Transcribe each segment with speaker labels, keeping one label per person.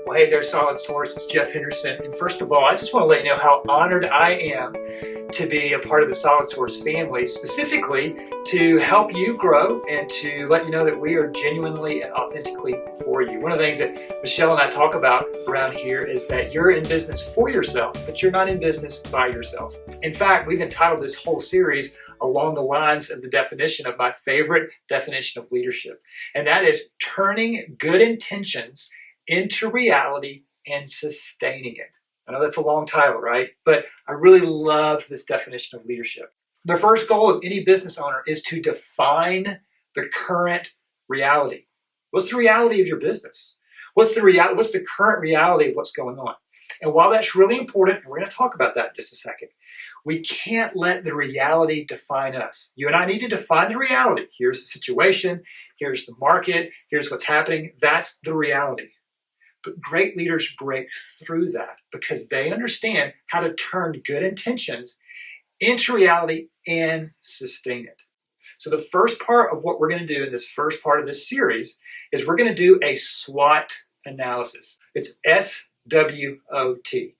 Speaker 1: Well, hey there, Solid Source. It's Jeff Henderson. And first of all, I just want to let you know how honored I am to be a part of the Solid Source family, specifically to help you grow and to let you know that we are genuinely and authentically for you. One of the things that Michelle and I talk about around here is that you're in business for yourself, but you're not in business by yourself. In fact, we've entitled this whole series along the lines of the definition of my favorite definition of leadership, and that is turning good intentions into reality and sustaining it. I know that's a long title, right? But I really love this definition of leadership. The first goal of any business owner is to define the current reality. What's the reality of your business? What's the current reality of what's going on? And while that's really important, and we're going to talk about that in just a second, we can't let the reality define us. You and I need to define the reality. Here's the situation. Here's the market. Here's what's happening. That's the reality. But great leaders break through that because they understand how to turn good intentions into reality and sustain it. So the first part of what we're going to do in this first part of this series is we're going to do a SWOT analysis. It's SWOT.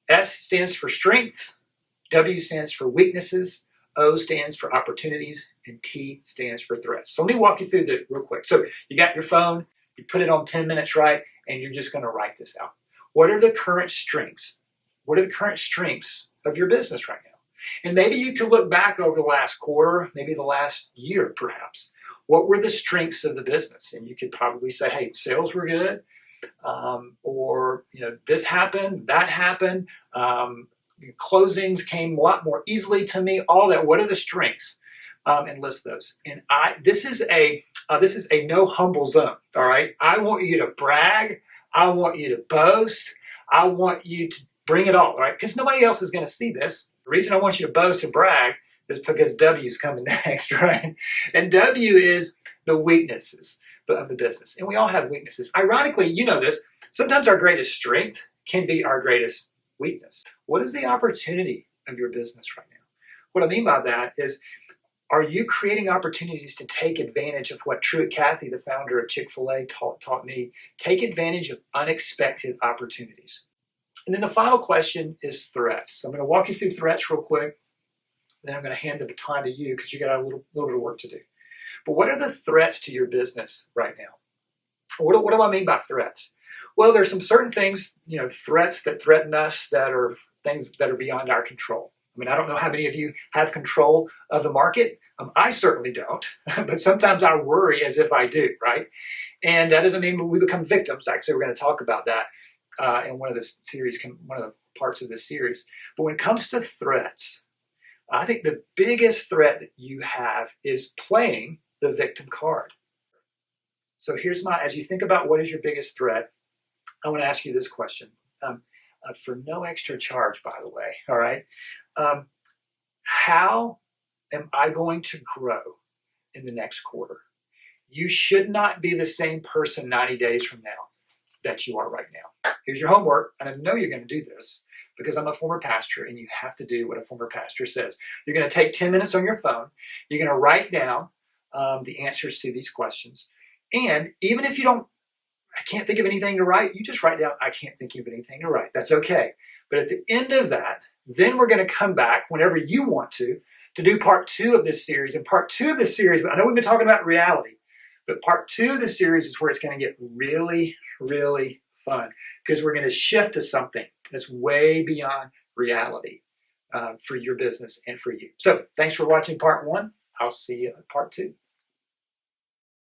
Speaker 1: S stands for strengths, W stands for weaknesses, O stands for opportunities, and T stands for threats. So let me walk you through that real quick. So you got your phone, you put it on 10 minutes, right? And you're just going to write this out. What are the current strengths? What are the current strengths of your business right now? And maybe you can look back over the last quarter, maybe the last year perhaps. What were the strengths of the business? And you could probably say, hey, sales were good, or this happened, that happened, closings came a lot more easily to me, all that. What are the strengths? And list those. And this is a no humble zone. All right. I want you to brag. I want you to boast. I want you to bring it all. Right. Because nobody else is going to see this. The reason I want you to boast and brag is because W is coming next. Right. And W is the weaknesses of the business. And we all have weaknesses. Ironically, you know this. Sometimes our greatest strength can be our greatest weakness. What is the opportunity of your business right now? What I mean by that is, are you creating opportunities to take advantage of what Truett Cathy, the founder of Chick-fil-A, taught me? Take advantage of unexpected opportunities. And then the final question is threats. So I'm going to walk you through threats real quick. Then I'm going to hand the baton to you because you got a little bit of work to do. But what are the threats to your business right now? What do I mean by threats? Well, there's some certain things, threats that threaten us that are things that are beyond our control. I mean, I don't know how many of you have control of the market. I certainly don't, but sometimes I worry as if I do, right? And that doesn't mean we become victims. Actually, we're going to talk about that in one of the parts of this series. But when it comes to threats, I think the biggest threat that you have is playing the victim card. So as you think about what is your biggest threat, I want to ask you this question. For no extra charge, by the way, all right? How am I going to grow in the next quarter? You should not be the same person 90 days from now that you are right now. Here's your homework, and I know you're going to do this because I'm a former pastor, and you have to do what a former pastor says. You're going to take 10 minutes on your phone. You're going to write down the answers to these questions. And even if I can't think of anything to write, you just write down, I can't think of anything to write. That's okay. But at the end of that, then we're going to come back whenever you want to do part 2 of this series. And part 2 of this series, I know we've been talking about reality, but part 2 of this series is where it's going to get really, really fun because we're going to shift to something that's way beyond reality for your business and for you. So thanks for watching part 1. I'll see you in part 2.